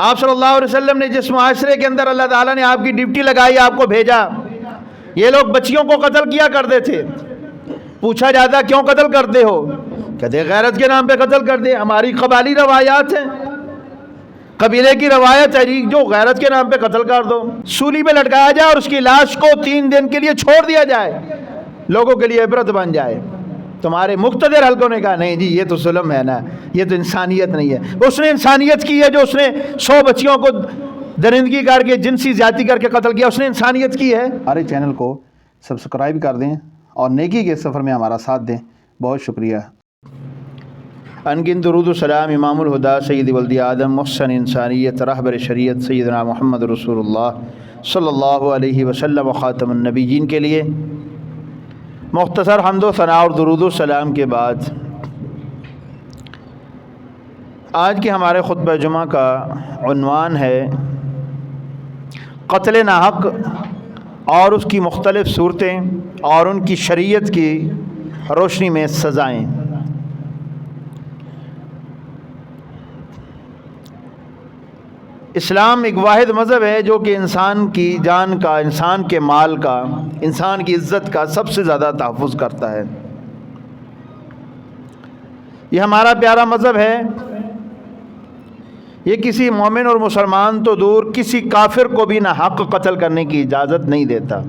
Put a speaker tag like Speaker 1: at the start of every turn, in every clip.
Speaker 1: آپ صلی اللہ علیہ وسلم نے جس معاشرے کے اندر اللہ تعالیٰ نے آپ کی ڈیوٹی لگائی، آپ کو بھیجا، یہ لوگ بچیوں کو قتل کیا کرتے تھے۔ پوچھا جاتا کیوں قتل کرتے ہو؟ کہتے غیرت کے نام پہ قتل کرتے، ہماری قبائلی روایات ہیں، قبیلے کی روایت ہے جی، جو غیرت کے نام پہ قتل کر دو، سولی پہ لٹکایا جائے اور اس کی لاش کو 3 دن کے لیے چھوڑ دیا جائے، لوگوں کے لیے عبرت بن جائے۔ تمہارے مقتدر حلقوں نے کہا نہیں جی یہ تو ظلم ہے نا، یہ تو انسانیت نہیں ہے۔ اس نے انسانیت کی ہے جو اس نے 100 بچیوں کو درندگی کر کے جنسی زیادتی کر کے قتل کیا، اس نے انسانیت کی ہے۔ ہمارے چینل کو سبسکرائب کر دیں اور نیکی کے سفر میں ہمارا ساتھ دیں، بہت شکریہ۔ انگن درود و سلام امام الہدا سید ولد آدم محسن انسانیت رہبر شریعت سیدنا محمد رسول اللہ صلی اللہ علیہ وسلم و خاتم النبیین کے لیے مختصر حمد و ثناء اور درود و سلام کے بعد آج کے ہمارے خطبہ جمعہ کا عنوان ہے قتل ناحق اور اس کی مختلف صورتیں اور ان کی شریعت کی روشنی میں سزائیں۔ اسلام ایک واحد مذہب ہے جو کہ انسان کی جان کا، انسان کے مال کا، انسان کی عزت کا سب سے زیادہ تحفظ کرتا ہے۔ یہ ہمارا پیارا مذہب ہے، یہ کسی مومن اور مسلمان تو دور کسی کافر کو بھی ناحق قتل کرنے کی اجازت نہیں دیتا،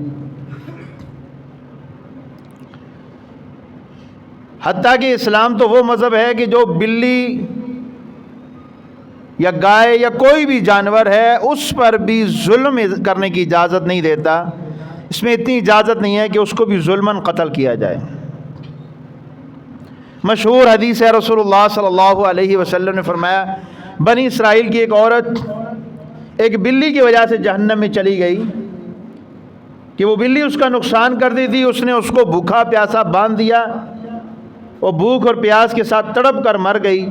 Speaker 1: حتیٰ کہ اسلام تو وہ مذہب ہے کہ جو بلی یا گائے یا کوئی بھی جانور ہے اس پر بھی ظلم کرنے کی اجازت نہیں دیتا۔ اس میں اتنی اجازت نہیں ہے کہ اس کو بھی ظلماً قتل کیا جائے۔ مشہور حدیث ہے، رسول اللہ صلی اللہ علیہ وسلم نے فرمایا بنی اسرائیل کی ایک عورت ایک بلی کی وجہ سے جہنم میں چلی گئی کہ وہ بلی اس کا نقصان کرتی تھی، اس نے اس کو بھوکا پیاسا باندھ دیا، وہ بھوک اور پیاس کے ساتھ تڑپ کر مر گئی۔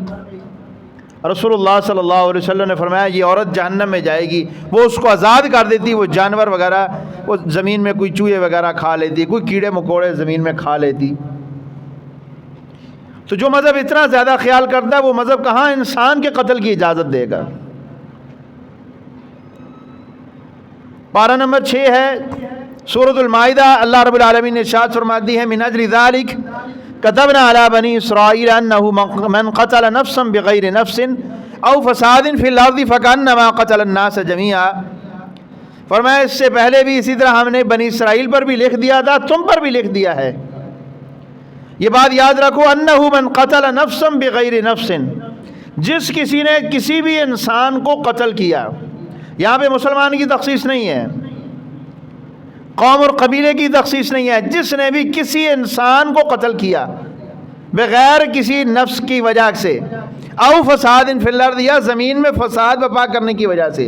Speaker 1: رسول اللہ صلی اللہ علیہ وسلم نے فرمایا یہ عورت جہنم میں جائے گی۔ وہ اس کو آزاد کر دیتی، وہ جانور وغیرہ وہ زمین میں کوئی چوہے وغیرہ کھا لیتی، کوئی کیڑے مکوڑے زمین میں کھا لیتی۔ تو جو مذہب اتنا زیادہ خیال کرتا ہے وہ مذہب کہاں انسان کے قتل کی اجازت دے گا؟ پارہ نمبر 6 ہے سورۃ المائدہ، اللہ رب العالمین نے ارشاد فرماتی ہے من اجل ذلک كتبنا على بني إسرائيل أنه من قتل نفسا بغير نفس أو فساد في الأرض فكأنما قتل الناس جميعا۔ فرمایا اس سے پہلے بھی اسی طرح ہم نے بنی اسرائیل پر بھی لکھ دیا تھا، تم پر بھی لکھ دیا ہے۔ یہ بات یاد رکھو، أنه من قتل نفسا بغير نفس، جس کسی نے کسی بھی انسان کو قتل کیا، یہاں پہ مسلمان کی تخصیص نہیں ہے، قوم اور قبیلے کی تخصیص نہیں ہے، جس نے بھی کسی انسان کو قتل کیا بغیر کسی نفس کی وجہ سے، او فساد فی الارض، یا زمین میں فساد برپا کرنے کی وجہ سے،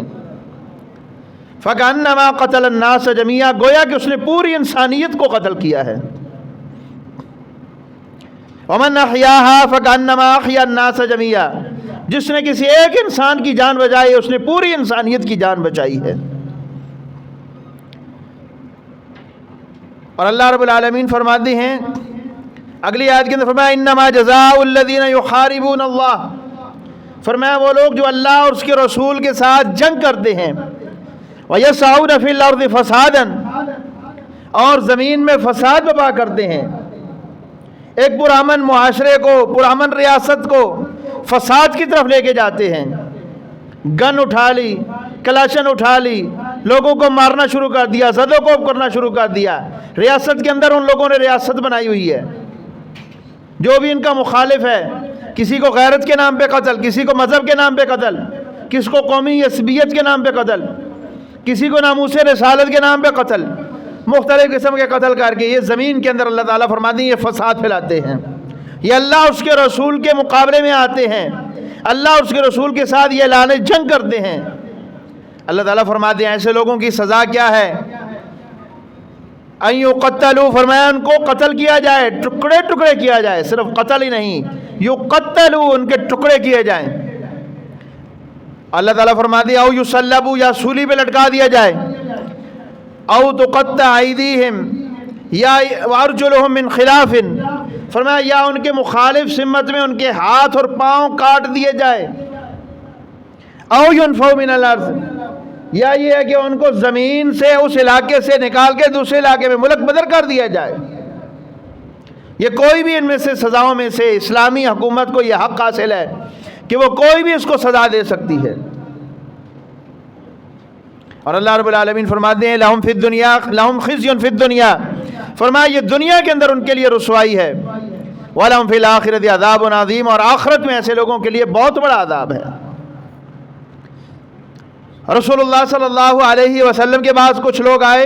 Speaker 1: فکأنما قتل الناس جميعا، گویا کہ اس نے پوری انسانیت کو قتل کیا ہے۔ ومن احیاها فکأنما احیا الناس جميعا، جس نے کسی ایک انسان کی جان بچائی اس نے پوری انسانیت کی جان بچائی ہے۔ اور اللہ رب العالمین فرماتے ہیں اگلی آیت کے اندر، فرمایا انما جزاء الذین یحاربون اللہ، فرمایا وہ لوگ جو اللہ اور اس کے رسول کے ساتھ جنگ کرتے ہیں، ویسعون فی الارض فسادا، اور زمین میں فساد برپا کرتے ہیں، ایک پرامن معاشرے کو، پرامن ریاست کو فساد کی طرف لے کے جاتے ہیں، گن اٹھا لی، کلاشن اٹھا لی، لوگوں کو مارنا شروع کر دیا، زد و کوب کرنا شروع کر دیا۔ ریاست کے اندر ان لوگوں نے ریاست بنائی ہوئی ہے، جو بھی ان کا مخالف ہے، کسی کو غیرت کے نام پہ قتل، کسی کو مذہب کے نام پہ قتل، کسی کو قومی عصبیت کے نام پہ قتل، کسی کو ناموس رسالت کے نام پہ قتل، مختلف قسم کے قتل کر کے یہ زمین کے اندر اللہ تعالیٰ فرماتے ہیں یہ فساد پھیلاتے ہیں، یہ اللہ اس کے رسول کے مقابلے میں آتے ہیں، اللہ اس کے رسول کے ساتھ یہ اعلان جنگ کرتے ہیں۔ اللہ تعالیٰ فرماتے ہیں ایسے لوگوں کی سزا کیا ہے؟ ان یقتلوا، فرمایا ان کو قتل کیا جائے، ٹکڑے ٹکڑے کیا جائے، صرف قتل ہی نہیں، یقتلوا، ان کے ٹکڑے کیے جائیں۔ اللہ تعالیٰ فرماتے ہیں او یصلبوا، یا سولی پہ لٹکا دیا جائے، او تقطع ایدیہم یا وارجلہم من خلاف، فرمایا یا ان کے مخالف سمت میں ان کے ہاتھ اور پاؤں کاٹ دیے جائے، او ينفوا من الارض، یا یہ ہے کہ ان کو زمین سے اس علاقے سے نکال کے دوسرے علاقے میں ملک بدر کر دیا جائے۔ یہ کوئی بھی ان میں سے سزاؤں میں سے اسلامی حکومت کو یہ حق حاصل ہے کہ وہ کوئی بھی اس کو سزا دے سکتی ہے۔ اور اللہ رب العالمین فرماتے ہیں لہم فی الدنیا لہم خزی فی الدنیا، فرمایا یہ دنیا کے اندر ان کے لیے رسوائی ہے، وَلَهُمْ فِي الْآخِرَةِ عَذَابٌ عَظِيمٌ، اور آخرت میں ایسے لوگوں کے لیے بہت بڑا عذاب ہے۔ رسول اللہ صلی اللہ علیہ وسلم کے بعد کچھ لوگ آئے،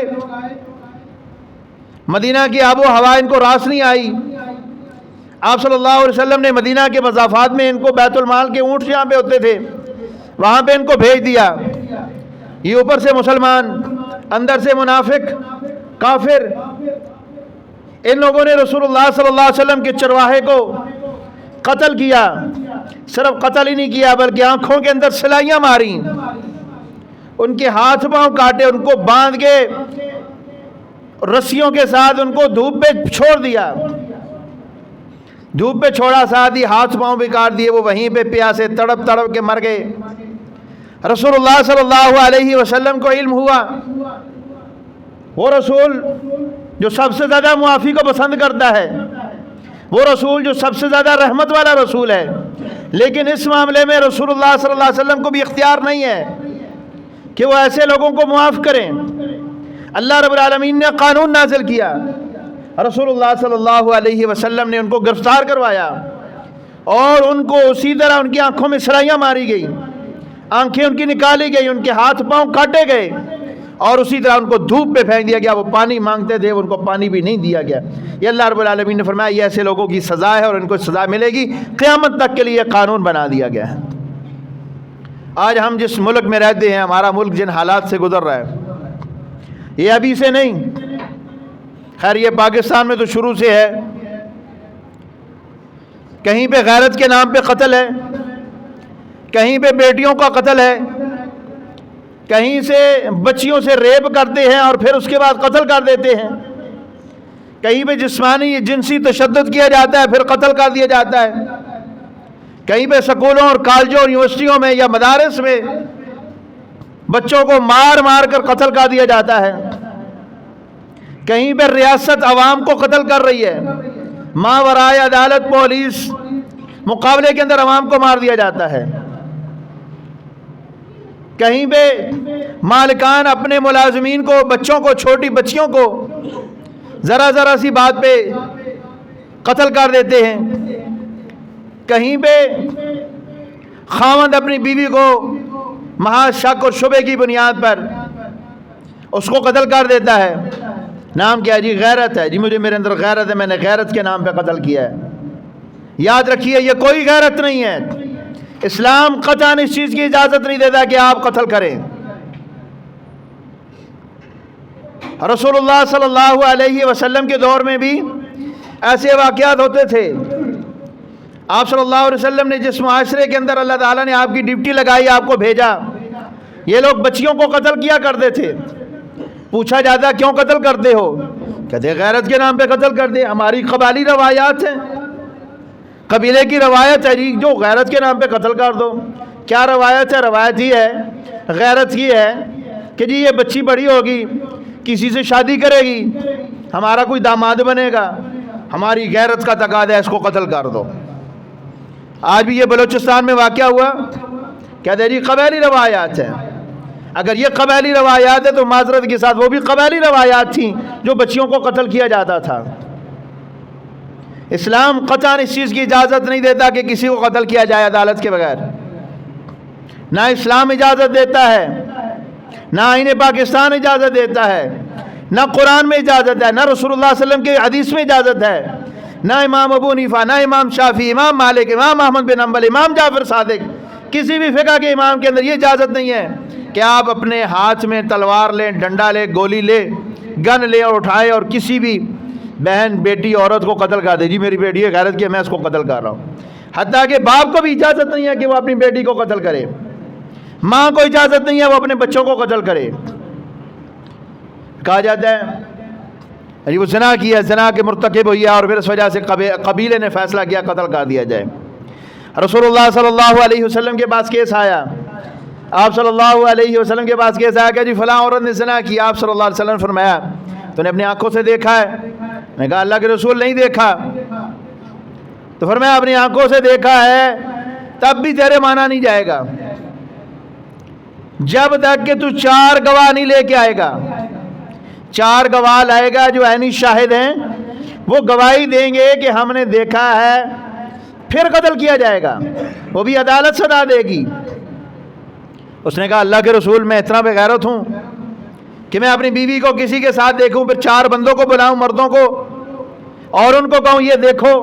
Speaker 1: مدینہ کی آب و ہوا ان کو راس نہیں آئی، آپ صلی اللہ علیہ وسلم نے مدینہ کے مضافات میں ان کو بیت المال کے اونٹ جہاں پہ ہوتے تھے وہاں پہ ان کو بھیج دیا۔ یہ اوپر سے مسلمان، اندر سے منافق، کافر، ان لوگوں نے رسول اللہ صلی اللہ علیہ وسلم کے چرواہے کو قتل کیا۔ صرف قتل ہی نہیں کیا بلکہ آنکھوں کے اندر سلائیاں ماریں، ان کے ہاتھ پاؤں کاٹے، ان کو باندھ کے رسیوں کے ساتھ ان کو دھوپ پہ چھوڑ دیا۔ دھوپ پہ چھوڑا، ساتھ ہی ہاتھ پاؤں بھی کاٹ دیے، وہ وہیں پہ پیاسے تڑپ تڑپ کے مر گئے۔ رسول اللہ صلی اللہ علیہ وسلم کو علم ہوا، وہ رسول جو سب سے زیادہ معافی کو پسند کرتا ہے، وہ رسول جو سب سے زیادہ رحمت والا رسول ہے، لیکن اس معاملے میں رسول اللہ صلی اللہ علیہ وسلم کو بھی اختیار نہیں ہے کہ وہ ایسے لوگوں کو معاف کریں۔ اللہ رب العالمین نے قانون نازل کیا، رسول اللہ صلی اللہ علیہ وسلم نے ان کو گرفتار کروایا اور ان کو اسی طرح ان کی آنکھوں میں سرائیاں ماری گئی، آنکھیں ان کی نکالی گئی، ان کے ہاتھ پاؤں کاٹے گئے اور اسی طرح ان کو دھوپ پہ پھینک دیا گیا۔ وہ پانی مانگتے تھے، ان کو پانی بھی نہیں دیا گیا۔ یہ اللہ رب العالمین نے فرمایا یہ ایسے لوگوں کی سزا ہے اور ان کو سزا ملے گی، قیامت تک کے لیے قانون بنا دیا گیا ہے۔ آج ہم جس ملک میں رہتے ہیں، ہمارا ملک جن حالات سے گزر رہا ہے، یہ ابھی سے نہیں، خیر یہ پاکستان میں تو شروع سے ہے۔ کہیں پہ غیرت کے نام پہ قتل ہے، کہیں پہ بیٹیوں کا قتل ہے، کہیں سے بچیوں سے ریپ کرتے ہیں اور پھر اس کے بعد قتل کر دیتے ہیں، کہیں پہ جسمانی جنسی تشدد کیا جاتا ہے پھر قتل کر دیا جاتا ہے، کہیں پہ سکولوں اور کالجوں اور یونیورسٹیوں میں یا مدارس میں بچوں کو مار مار کر قتل کر دیا جاتا ہے، کہیں پہ ریاست عوام کو قتل کر رہی ہے، ماورائے عدالت پولیس مقابلے کے اندر عوام کو مار دیا جاتا ہے، کہیں پہ مالکان اپنے ملازمین کو، بچوں کو، چھوٹی بچیوں کو ذرا ذرا سی بات پہ قتل کر دیتے ہیں، کہیں پہ خاوند اپنی بیوی کو محض شک اور شبے کی بنیاد پر اس کو قتل کر دیتا ہے۔ نام کیا جی؟ غیرت ہے جی، مجھے میرے اندر غیرت ہے، میں نے غیرت کے نام پہ قتل کیا ہے۔ یاد رکھیے یہ کوئی غیرت نہیں ہے، اسلام قطعاً اس چیز کی اجازت نہیں دیتا کہ آپ قتل کریں۔ رسول اللہ صلی اللہ علیہ وسلم کے دور میں بھی ایسے واقعات ہوتے تھے۔ آپ صلی اللہ علیہ وسلم نے جس معاشرے کے اندر اللہ تعالیٰ نے آپ کی ڈیوٹی لگائی، آپ کو بھیجا، یہ لوگ بچیوں کو قتل کیا کرتے تھے۔ پوچھا جاتا کیوں قتل کرتے ہو؟ کہتے غیرت کے نام پہ قتل کرتے، ہماری قبائلی روایات ہیں، قبیلے کی روایت ہے جی، جو غیرت کے نام پہ قتل کر دو۔ کیا روایت ہے؟ روایت ہی ہے، غیرت ہی ہے کہ جی یہ بچی بڑی ہوگی، کسی سے شادی کرے گی، ہمارا کوئی داماد بنے گا، ہماری غیرت کا تقاضا ہے، اس کو قتل کر دو۔ آج بھی یہ بلوچستان میں واقعہ ہوا، کہتے ہیں جی قبائلی روایات ہیں۔ اگر یہ قبائلی روایات ہے تو معذرت کے ساتھ وہ بھی قبائلی روایات تھیں جو بچیوں کو قتل کیا جاتا تھا۔ اسلام قطعاً اس چیز کی اجازت نہیں دیتا کہ کسی کو قتل کیا جائے عدالت کے بغیر، نہ اسلام اجازت دیتا ہے، نہ آئین پاکستان اجازت دیتا ہے، نہ قرآن میں اجازت ہے، نہ رسول اللہ صلی اللہ علیہ وسلم کے حدیث میں اجازت ہے، نہ امام ابو حنیفہ، نہ امام شافعی، امام مالک، امام احمد بن حنبل، امام جعفر صادق، کسی بھی فقہ کے امام کے اندر یہ اجازت نہیں ہے کہ آپ اپنے ہاتھ میں تلوار لیں، ڈنڈا لیں، گولی لیں، گن لیں اور اٹھائیں اور کسی بھی بہن، بیٹی، عورت کو قتل کر دے۔ جی میری بیٹی ہے غیرت کی، میں اس کو قتل کر رہا ہوں۔ حتیٰ کہ باپ کو بھی اجازت نہیں ہے کہ وہ اپنی بیٹی کو قتل کرے، ماں کو اجازت نہیں ہے وہ اپنے بچوں کو قتل کرے۔ کہا جاتا ہے وہ زنا کیا، زنا کے مرتکب ہوئی ہے اور پھر اس وجہ سے قبیلے نے فیصلہ کیا قتل کر دیا جائے۔ رسول اللہ صلی اللہ علیہ وسلم کے پاس کیس آیا، آپ صلی اللہ علیہ وسلم کے پاس کیسا ہے کہ جی فلاں عورت نے زنا کی. آپ صلی اللہ علیہ وسلم نے فرمایا تو نے اپنی آنکھوں سے دیکھا ہے؟ میں نے کہا اللہ کے رسول نہیں دیکھا. تو فرمایا اپنی آنکھوں سے دیکھا ہے تب بھی تیرے مانا نہیں جائے گا جب تک کہ تو 4 گواہ نہیں لے کے آئے گا. 4 گواہ لائے گا جو عینی شاہد ہیں, وہ گواہی دیں گے کہ ہم نے دیکھا ہے, پھر قتل کیا جائے گا, وہ بھی عدالت سزا دے گی. اس نے کہا اللہ کے رسول میں اتنا بے غیرت ہوں کہ میں اپنی بیوی کو کسی کے ساتھ دیکھوں, پھر 4 بندوں کو بلاؤں مردوں کو اور ان کو کہوں یہ دیکھو.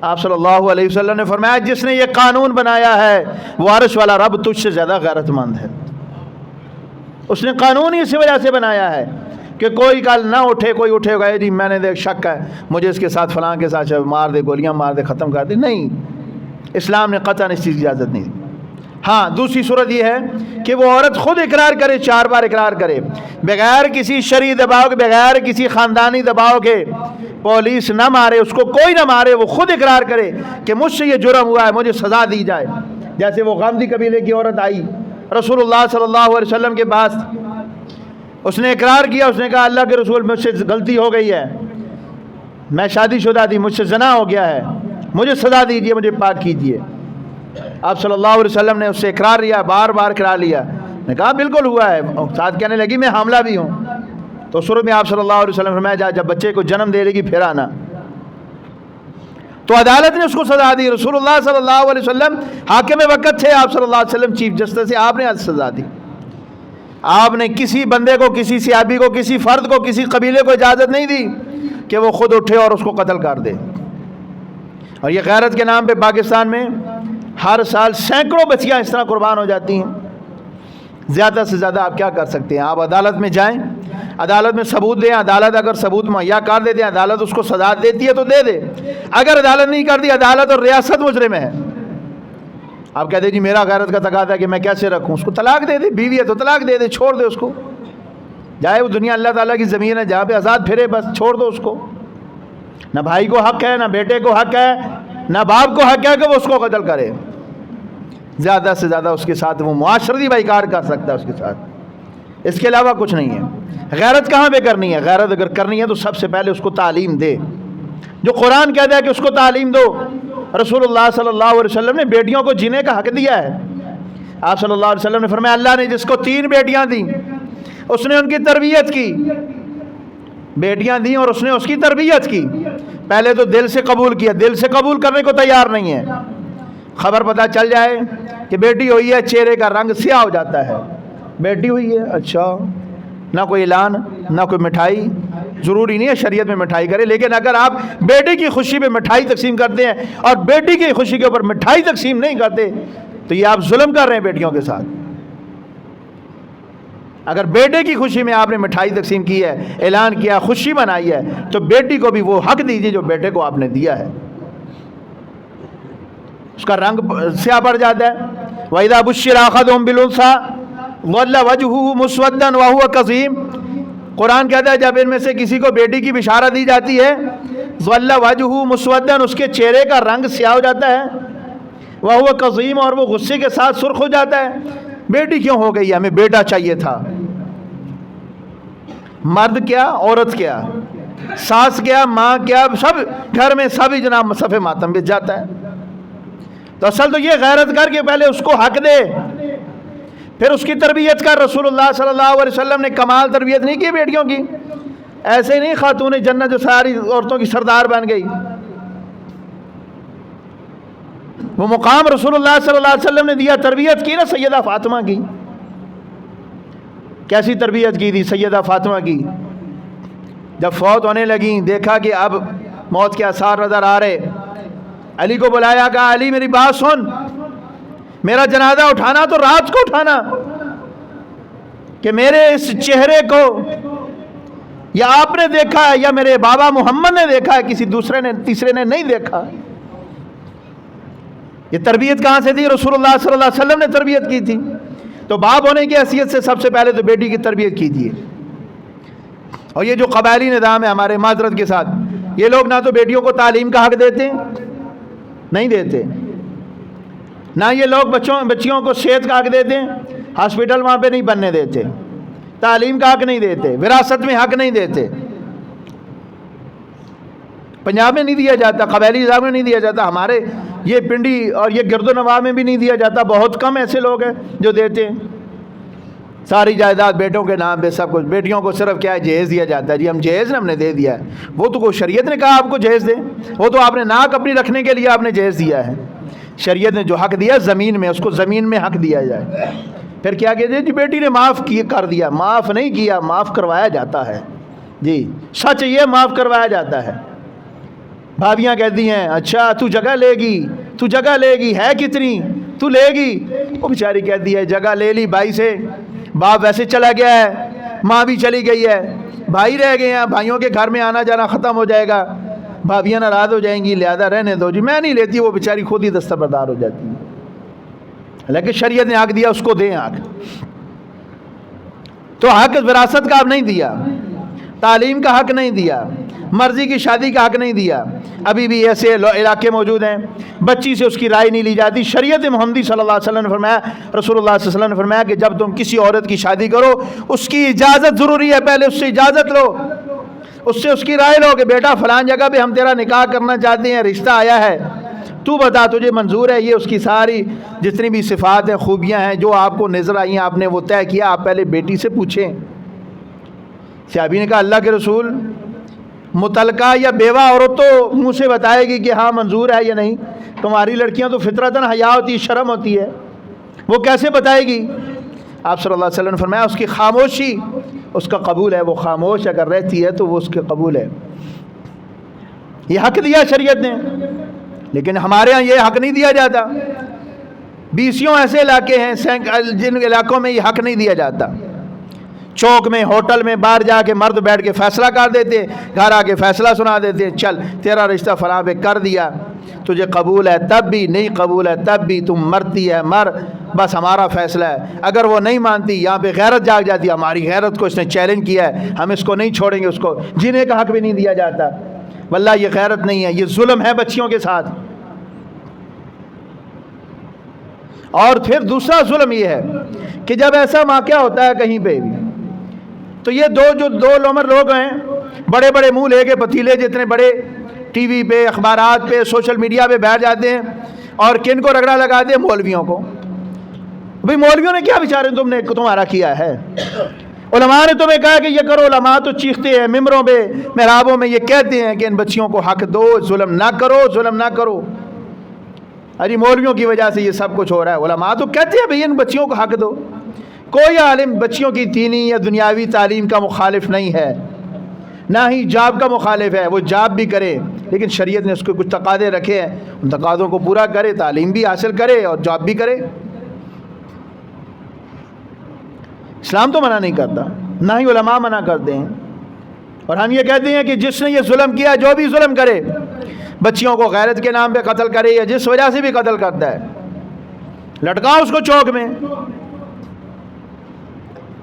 Speaker 1: آپ صلی اللہ علیہ وسلم نے فرمایا جس نے یہ قانون بنایا ہے وہ عرش والا رب تجھ سے زیادہ غیرت مند ہے. اس نے قانون ہی اسی وجہ سے بنایا ہے کہ کوئی کل نہ اٹھے, کوئی اٹھے گا جی میں نے دیکھ شک ہے مجھے اس کے ساتھ فلاں کے ساتھ مار دے, گولیاں مار دے, ختم کر دے. نہیں, اسلام نے قطعاً اس چیز کی اجازت نہیں دی. ہاں دوسری صورت یہ ہے کہ وہ عورت خود اقرار کرے, 4 بار اقرار کرے, بغیر کسی شرعی دباؤ کے, بغیر کسی خاندانی دباؤ کے, پولیس نہ مارے اس کو, کوئی نہ مارے, وہ خود اقرار کرے کہ مجھ سے یہ جرم ہوا ہے, مجھے سزا دی جائے. جیسے وہ غامدی قبیلے کی عورت آئی رسول اللہ صلی اللہ علیہ وسلم کے پاس, اس نے اقرار کیا, اس نے کہا اللہ کے رسول مجھ سے غلطی ہو گئی ہے, میں شادی شدہ تھی, مجھ سے زنا ہو گیا ہے, مجھے سزا دیجیے, مجھے پاک کیجیے. آپ صلی اللہ علیہ وسلم نے اس سے اقرار لیا, بار بار اقرار لیا, نے کہا بالکل ہوا ہے. ساتھ کہنے لگی میں حاملہ بھی ہوں. تو شروع میں آپ صلی اللہ علیہ وسلم فرمایا جب بچے کو جنم دے لے گی پھر آنا. تو عدالت نے اس کو سزا دی. رسول اللہ صلی اللہ علیہ وسلم حاکم وقت تھے, آپ صلی اللہ علیہ وسلم چیف جسٹس سے, آپ نے سزا دی. آپ نے کسی بندے کو, کسی سیابی کو, کسی فرد کو, کسی قبیلے کو اجازت نہیں دی کہ وہ خود اٹھے اور اس کو قتل کر دے. اور یہ غیرت کے نام پہ پاکستان میں ہر سال سینکڑوں بچیاں اس طرح قربان ہو جاتی ہیں. زیادہ سے زیادہ آپ کیا کر سکتے ہیں؟ آپ عدالت میں جائیں, عدالت میں ثبوت دیں, عدالت اگر ثبوت مہیا کر دیتے ہیں, عدالت اس کو سزا دیتی ہے تو دے دے. اگر عدالت نہیں کرتی, عدالت اور ریاست مجرم ہے. آپ کہتے ہیں جی میرا غیرت کا تقاضا ہے کہ میں کیسے رکھوں, اس کو طلاق دے دے, بیوی ہے تو طلاق دے دے, چھوڑ دے اس کو, جائے وہ دنیا اللہ تعالیٰ کی زمین ہے جہاں پہ آزاد پھرے, بس چھوڑ دو اس کو. نہ بھائی کو حق ہے, نہ بیٹے کو حق ہے, نہ باپ کو حق ہے کہ وہ اس کو قتل کرے. زیادہ سے زیادہ اس کے ساتھ وہ معاشرتی بائیکار کر سکتا ہے اس کے ساتھ, اس کے علاوہ کچھ نہیں ہے. غیرت کہاں پہ کرنی ہے؟ غیرت اگر کرنی ہے تو سب سے پہلے اس کو تعلیم دے, جو قرآن کہتا ہے کہ اس کو تعلیم دو. رسول اللہ صلی اللہ علیہ وسلم نے بیٹیوں کو جینے کا حق دیا ہے. آپ صلی اللہ علیہ وسلم نے فرمایا اللہ نے جس کو 3 بیٹیاں دیں اس نے ان کی تربیت کی, بیٹیاں دیں اور اس نے اس کی تربیت کی. پہلے تو دل سے قبول کیا, دل سے قبول کرنے کو تیار نہیں ہے. خبر پتہ چل جائے کہ بیٹی ہوئی ہے, چہرے کا رنگ سیاہ ہو جاتا ہے, بیٹی ہوئی ہے, اچھا, نہ کوئی اعلان, نہ کوئی مٹھائی. ضروری نہیں ہے شریعت میں مٹھائی کرے, لیکن اگر آپ بیٹی کی خوشی پہ مٹھائی تقسیم کرتے ہیں اور بیٹی کی خوشی کے اوپر مٹھائی تقسیم نہیں کرتے تو یہ آپ ظلم کر رہے ہیں بیٹیوں کے ساتھ. اگر بیٹے کی خوشی میں آپ نے مٹھائی تقسیم کی ہے, اعلان کیا, خوشی منائی ہے, تو بیٹی کو بھی وہ حق دیجیے جو بیٹے کو آپ نے دیا ہے. اس کا رنگ سیاہ پڑ جاتا ہے. وَإِذَا بُشِّرَ أَحَدُهُم بِالْأُنثَىٰ ظَلَّ وَجْهُهُ مُسْوَدًّا وَهُوَ كَظِيمٌ. قرآن کہتا ہے جب ان میں سے کسی کو بیٹی کی بشارت دی جاتی ہے, ظَلَّ وَجْهُهُ مُسْوَدًّا, اس کے چہرے کا رنگ سیاہ ہو جاتا ہے, وَهُوَ كَظِيمٌ, اور وہ غصے کے ساتھ سرخ ہو جاتا ہے. بیٹی کیوں ہو گئی, ہمیں بیٹا چاہیے تھا. مرد کیا, عورت کیا, ساس کیا, ماں کیا, سب گھر میں سبھی جناب صف ماتم بچ جاتا ہے. تو اصل تو یہ غیرت کر کے پہلے اس کو حق دے, پھر اس کی تربیت کر. رسول اللہ صلی اللہ علیہ وسلم نے کمال تربیت نہیں کی بیٹیوں کی, ایسے ہی نہیں خاتون جنت جو ساری عورتوں کی سردار بن گئی. وہ مقام رسول اللہ صلی اللہ علیہ وسلم نے دیا, تربیت کی نا سیدہ فاطمہ کی. کیسی تربیت کی تھی سیدہ فاطمہ کی؟ جب فوت ہونے لگیں, دیکھا کہ اب موت کے آثار نظر آ رہے, علی کو بلایا, کہا علی میری بات سن, میرا جنازہ اٹھانا تو رات کو اٹھانا, کہ میرے اس چہرے کو یا آپ نے دیکھا ہے یا میرے بابا محمد نے دیکھا ہے, کسی دوسرے نے تیسرے نے نہیں دیکھا. یہ تربیت کہاں سے تھی؟ رسول اللہ صلی اللہ علیہ وسلم نے تربیت کی تھی. تو باپ ہونے کی حیثیت سے سب سے پہلے تو بیٹی کی تربیت کیجیے. اور یہ جو قبائلی نظام ہے ہمارے, معذرت کے ساتھ, یہ لوگ نہ تو بیٹیوں کو تعلیم کا حق دیتے, نہیں دیتے, نہ یہ لوگ بچیوں کو صحت کا حق دیتے ہیں، ہاسپٹل وہاں پہ نہیں بننے دیتے، تعلیم کا حق نہیں دیتے، وراثت میں حق نہیں دیتے، پنجاب میں نہیں دیا جاتا، قبائلی نظام میں نہیں دیا جاتا، ہمارے یہ پنڈی اور یہ گرد و نواح میں بھی نہیں دیا جاتا، بہت کم ایسے لوگ ہیں جو دیتے ہیں۔ ساری جائیداد بیٹوں کے نام پہ سب کچھ، بیٹیوں کو صرف کیا ہے جہیز دیا جاتا ہے، جی ہم جہیز ہم نے دے دیا ہے، وہ تو کوئی شریعت نے کہا آپ کو جہیز دیں، وہ تو آپ نے ناک اپنی رکھنے کے لیے آپ نے جہیز دیا ہے، شریعت نے جو حق دیا زمین میں، اس کو زمین میں حق دیا جائے۔ پھر کیا کہتے ہیں جی بیٹی نے معاف کر دیا، معاف نہیں کیا، معاف کروایا جاتا ہے، جی سچ یہ معاف کروایا جاتا ہے۔ بھابیاں کہتی ہیں اچھا تو جگہ لے گی، تو جگہ لے گی، ہے کتنی تو لے گی؟ وہ بیچاری کہتی ہے جگہ لے لی بھائی سے، باپ ویسے چلا گیا ہے، ماں بھی چلی گئی ہے، بھائی رہ گئے ہیں، بھائیوں کے گھر میں آنا جانا ختم ہو جائے گا، بھابیاں ناراض ہو جائیں گی، لہذا رہنے دو جی، میں نہیں لیتی، وہ بیچاری خود ہی دستبردار ہو جاتی ہے۔ لیکن شریعت نے حق دیا، اس کو دیں حق۔ تو حق وراثت کا آپ نہیں دیا، تعلیم کا حق نہیں دیا، مرضی کی شادی کا حق نہیں دیا۔ ابھی بھی ایسے علاقے موجود ہیں بچی سے اس کی رائے نہیں لی جاتی۔ شریعت محمدی صلی اللہ علیہ وسلم نے فرمایا، رسول اللہ صلی اللہ علیہ وسلم نے فرمایا کہ جب تم کسی عورت کی شادی کرو اس کی اجازت ضروری ہے، پہلے اس سے اجازت لو، اس سے اس کی رائے لو کہ بیٹا فلان جگہ پہ ہم تیرا نکاح کرنا چاہتے ہیں، رشتہ آیا ہے، تو بتا تجھے منظور ہے؟ یہ اس کی ساری جتنی بھی صفات ہیں، خوبیاں ہیں جو آپ کو نظر آئی ہیں، آپ نے وہ طے کیا، آپ پہلے بیٹی سے پوچھیں۔ صحابی نے کہا اللہ کے رسول، متعلقہ یا بیوہ عورت تو منہ سے بتائے گی کہ ہاں منظور ہے یا نہیں، تمہاری لڑکیاں تو فطرتاً حیا ہوتی ہے، شرم ہوتی ہے، وہ کیسے بتائے گی؟ آپ صلی اللہ علیہ وسلم نے فرمایا اس کی خاموشی اس کا قبول ہے، وہ خاموش اگر رہتی ہے تو وہ اس کے قبول ہے۔ یہ حق دیا شریعت نے، لیکن ہمارے ہاں یہ حق نہیں دیا جاتا۔ 20 ایسے علاقے ہیں جن علاقوں میں یہ حق نہیں دیا جاتا۔ چوک میں، ہوٹل میں، باہر جا کے مرد بیٹھ کے فیصلہ کر دیتے، گھر آ کے فیصلہ سنا دیتے، چل تیرا رشتہ فلاں پہ کر دیا، تجھے قبول ہے تب بھی، نہیں قبول ہے تب بھی، تم مرتی ہے مر، بس ہمارا فیصلہ ہے۔ اگر وہ نہیں مانتی، یہاں پہ غیرت جاگ جاتی ہے، ہماری غیرت کو اس نے چیلنج کیا ہے، ہم اس کو نہیں چھوڑیں گے، اس کو جینے کا حق بھی نہیں دیا جاتا۔ واللہ یہ غیرت نہیں ہے، یہ ظلم ہے بچیوں کے ساتھ۔ اور پھر دوسرا ظلم یہ ہے کہ جب ایسا واقعہ ہوتا ہے کہیں پہ بھی، تو یہ دو لومر لوگ ہیں، بڑے بڑے منہ لے کے پتیلے جتنے بڑے، ٹی وی پہ، اخبارات پہ، سوشل میڈیا پہ بیٹھ جاتے ہیں، اور کن کو رگڑا لگاتے ہیں؟ مولویوں کو۔ بھئی مولویوں نے کیا بیچارے تمہارا کیا ہے؟ علماء نے تمہیں کہا کہ یہ کرو، علماء تو چیختے ہیں ممبروں پہ، محرابوں میں، یہ کہتے ہیں کہ ان بچیوں کو حق دو، ظلم نہ کرو، ظلم نہ کرو۔ ارے مولویوں کی وجہ سے یہ سب کچھ ہو رہا ہے، علماء تو کہتے ہیں بھئی ان بچیوں کو حق دو۔ کوئی عالم بچیوں کی دینی یا دنیاوی تعلیم کا مخالف نہیں ہے، نہ ہی جاب کا مخالف ہے، وہ جاب بھی کرے، لیکن شریعت نے اس کو کچھ تقاضے رکھے ہیں، ان تقاضوں کو پورا کرے، تعلیم بھی حاصل کرے اور جاب بھی کرے۔ اسلام تو منع نہیں کرتا، نہ ہی علماء منع کرتے ہیں، اور ہم یہ کہتے ہیں کہ جس نے یہ ظلم کیا، جو بھی ظلم کرے، بچیوں کو غیرت کے نام پہ قتل کرے یا جس وجہ سے بھی قتل کرتا ہے، لٹکاؤ اس کو چوک میں۔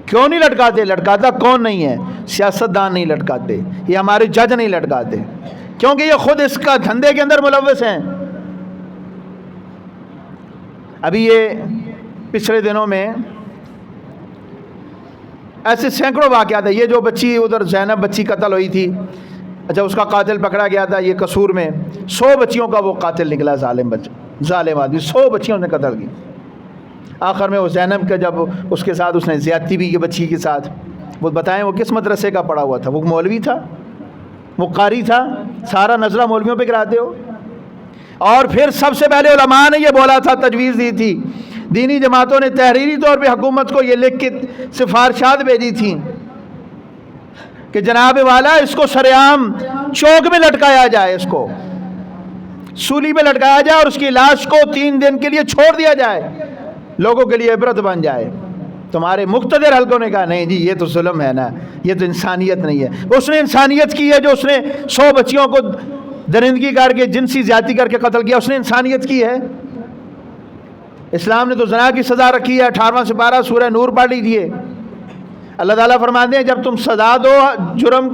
Speaker 1: کیوں نہیں لٹکاتے؟ لٹکاتا کون نہیں ہے؟ سیاستدان نہیں لٹکاتے، یہ ہمارے جج نہیں لٹکاتے، کیونکہ یہ خود اس کا دھندے کے اندر ملوث ہیں۔ ابھی یہ پچھلے دنوں میں ایسے سینکڑوں واقعات ہیں۔ یہ جو بچی ادھر زینب بچی قتل ہوئی تھی، اچھا اس کا قاتل پکڑا گیا تھا، یہ قصور میں 100 بچیوں کا وہ قاتل نکلا، ظالم آدمی، 100 بچیوں نے قتل کی۔ آخر میں وہ زینب کا جب اس کے ساتھ اس نے زیادتی بھی کی بچی کے ساتھ، وہ بتائیں وہ کس مدرسے کا پڑھا ہوا تھا؟ وہ مولوی تھا، وہ قاری تھا، سارا نظرہ مولویوں پہ کراتے ہو۔ اور پھر سب سے پہلے علماء نے یہ بولا تھا، تجویز دی تھی، دینی جماعتوں نے تحریری طور پہ حکومت کو یہ لکھ کے سفارشات بھیجی تھیں کہ جناب والا اس کو سرعام چوک میں لٹکایا جائے، اس کو سولی پہ لٹکایا جائے اور اس کی لاش کو 3 دن کے لیے چھوڑ دیا جائے، لوگوں کے لیے عبرت بن جائے۔ تمہارے مقتدر حلقوں نے کہا نہیں جی یہ تو ظلم ہے نا، یہ تو انسانیت نہیں ہے۔ اس نے انسانیت کی ہے جو اس نے 100 بچیوں کو درندگی کر کے، جنسی زیادتی کر کے قتل کیا، اس نے انسانیت کی ہے۔ اسلام نے تو زنا کی سزا رکھی ہے، 18واں سپارہ سورہ نور پڑھ لیجئے۔ اللہ تعالیٰ فرماتے ہیں جب تم سزا دو، جرم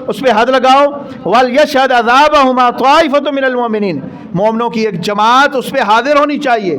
Speaker 1: اس پہ حد لگاؤ، وَلْيَشْهَدْ عَذَابَهُمَا طَائِفَةٌ مِّنَ الْمُؤْمِنِينَ، مومنوں کی ایک جماعت اس پہ حاضر ہونی چاہیے۔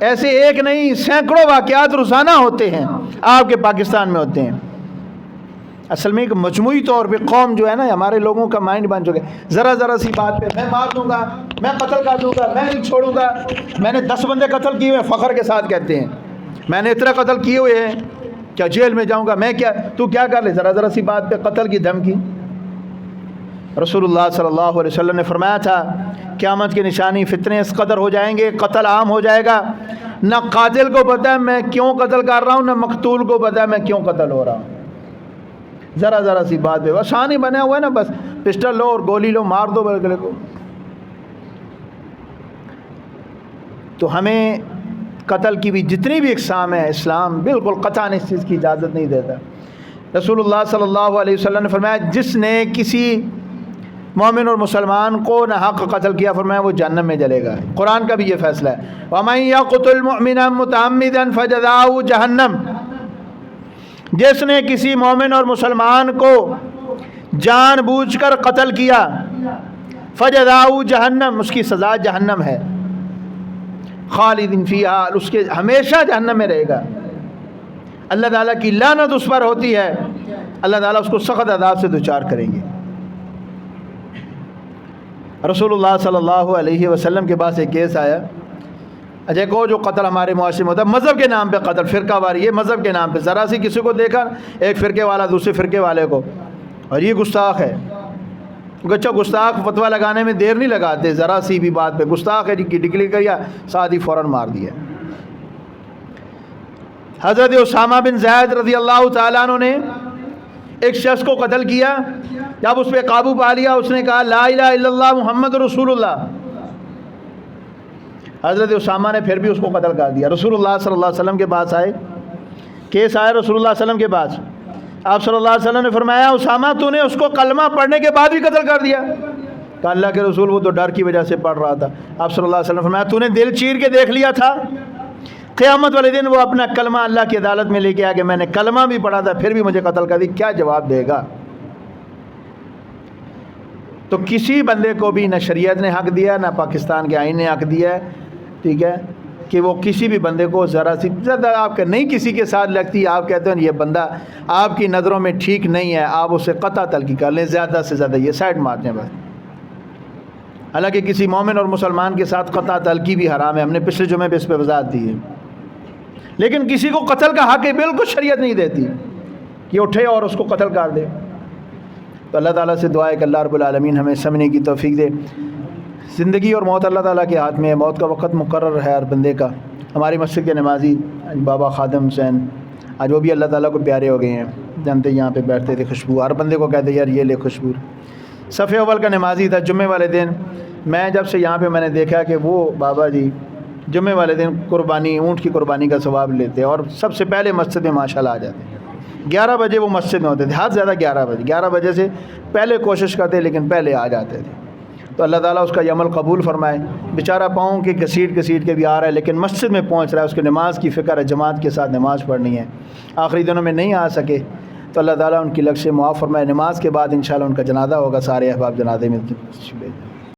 Speaker 1: ایسے ایک نہیں سینکڑوں واقعات روزانہ ہوتے ہیں، آپ کے پاکستان میں ہوتے ہیں۔ اصل میں ایک مجموعی طور پہ قوم جو ہے نا، ہمارے لوگوں کا مائنڈ بن چکا ہے، ذرا ذرا سی بات پہ میں مار دوں گا، میں قتل کر دوں گا، میں نہیں چھوڑوں گا، میں نے 10 بندے قتل کیے ہوئے فخر کے ساتھ کہتے ہیں، میں نے اتنا قتل کیے ہوئے ہیں، کیا جیل میں جاؤں گا میں، کیا تو کیا کر لے، ذرا ذرا سی بات پہ قتل کی دھمکی۔ رسول اللہ صلی اللہ علیہ وسلم نے فرمایا تھا قیامت کی نشانی فتنے اس قدر ہو جائیں گے، قتل عام ہو جائے گا، نہ قاتل کو پتہ ہے میں کیوں قتل کر رہا ہوں، نہ مقتول کو پتہ ہے میں کیوں قتل ہو رہا ہوں۔ ذرا ذرا سی بات پہ آسان ہی بنا ہوا ہے نا، بس پسٹل لو اور گولی لو، مار دو بلکہ کو۔ تو ہمیں قتل کی بھی جتنی بھی اقسام ہے، اسلام بالکل قطعاً اس چیز کی اجازت نہیں دیتا۔ رسول اللہ صلی اللہ علیہ وسلم نے فرمایا جس نے کسی مومن اور مسلمان کو نہ حق قتل کیا، فرمایا وہ جہنم میں جلے گا۔ قرآن کا بھی یہ فیصلہ ہے، وَمَن يَقْتُلْ مُؤْمِنًا مُتَعَمِّدًا فَجَزَاؤُهُ جَهَنَّمُ، جس نے کسی مومن اور مسلمان کو جان بوجھ کر قتل کیا، فَجَزَاؤُهُ جَهَنَّمُ، اس کی سزا جہنم ہے، خالدین فیہا، اس کے ہمیشہ جہنم میں رہے گا۔ اللہ تعالیٰ کی لعنت اس پر ہوتی ہے، اللہ تعالیٰ اس کو سخت عذاب سے دوچار کریں گے۔ رسول اللہ صلی اللہ علیہ وسلم کے پاس ایک کیس آیا، اجے کو جو قتل ہمارے معاشرے میں ہوتا ہے مذہب کے نام پہ قتل، فرقہ واری، یہ مذہب کے نام پہ ذرا سی کسی کو دیکھا ایک فرقے والا دوسرے فرقے والے کو، اور یہ گستاخ ہے، اچھا گستاخ فتویٰ لگانے میں دیر نہیں لگاتے، ذرا سی بھی بات پہ گستاخ ہے کی ڈگری کیا ساتھ ہی فوراً مار دیا۔ حضرت اسامہ بن زید رضی اللہ تعالیٰ عنہ نے ایک شخص کو قتل کیا، جب اس پہ قابو پا لیا اس نے کہا لا الہ الا اللہ محمد رسول اللہ، حضرت اسامہ نے پھر بھی اس کو قتل کر دیا۔ رسول اللہ صلی اللہ علیہ وسلم کے پاس آئے، کیس آئے رسول اللہ صلی اللہ علیہ وسلم کے پاس، آپ صلی اللہ علیہ وسلم نے فرمایا اسامہ تو نے اس کو کلمہ پڑھنے کے بعد بھی قتل کر دیا؟ کہا اللہ کے رسول وہ تو ڈر کی وجہ سے پڑھ رہا تھا۔ آپ صلی اللہ علیہ وسلم نے فرمایا تو نے دل چیر کے دیکھ لیا تھا؟ قیامت والے دن وہ اپنا کلمہ اللہ کی عدالت میں لے کے آ کہ میں نے کلمہ بھی پڑھا تھا پھر بھی مجھے قتل کر دی، کیا جواب دے گا؟ تو کسی بندے کو بھی نہ شریعت نے حق دیا نہ پاکستان کے آئین نے حق دیا ہے، ٹھیک ہے، کہ وہ کسی بھی بندے کو ذرا سی زیادہ آپ کا نہیں کسی کے ساتھ لگتی، آپ کہتے ہیں یہ بندہ آپ کی نظروں میں ٹھیک نہیں ہے، آپ اسے قطع تلقی کر لیں، زیادہ سے زیادہ یہ سائڈ مار دیں بس۔ حالانکہ کسی مومن اور مسلمان کے ساتھ قطع تلقی بھی حرام ہے، ہم نے پچھلے جمعے پہ اس پہ وضاحت دی ہے، لیکن کسی کو قتل کا حق بالکل شریعت نہیں دیتی کہ اٹھے اور اس کو قتل کر دے۔ تو اللہ تعالیٰ سے دعا ہے کہ اللہ رب العالمین ہمیں سمجھنے کی توفیق دے۔ زندگی اور موت اللہ تعالیٰ کے ہاتھ میں ہے، موت کا وقت مقرر ہے ہر بندے کا۔ ہماری مسجد کے نمازی بابا خادم حسین آج وہ بھی اللہ تعالیٰ کو پیارے ہو گئے ہیں، جانتے یہاں پہ بیٹھتے تھے، خوشبو ہر بندے کو کہتے یار یہ لے خوشبو۔ صف اول کا نمازی تھا، جمعے والے دن میں جب سے یہاں پہ میں نے دیکھا کہ وہ بابا جی جمعے والے دن قربانی اونٹ کی قربانی کا ثواب لیتے اور سب سے پہلے مسجد میں ماشاءاللہ آ جاتے۔ 11 بجے وہ مسجد میں ہوتے تھے، حد زیادہ 11 بجے سے پہلے کوشش کرتے لیکن پہلے آ جاتے تھے۔ تو اللہ تعالیٰ اس کا یہ عمل قبول فرمائے۔ بیچارہ پاؤں کے گھسیٹ کے بھی آ رہا ہے لیکن مسجد میں پہنچ رہا ہے، اس کی نماز کی فکر ہے، جماعت کے ساتھ نماز پڑھنی ہے۔ آخری دنوں میں نہیں آ سکے تو اللہ تعالیٰ ان کی لگ سے معاف فرمائے۔ نماز کے بعد انشاءاللہ ان کا جنازہ ہوگا، سارے احباب جنازے میں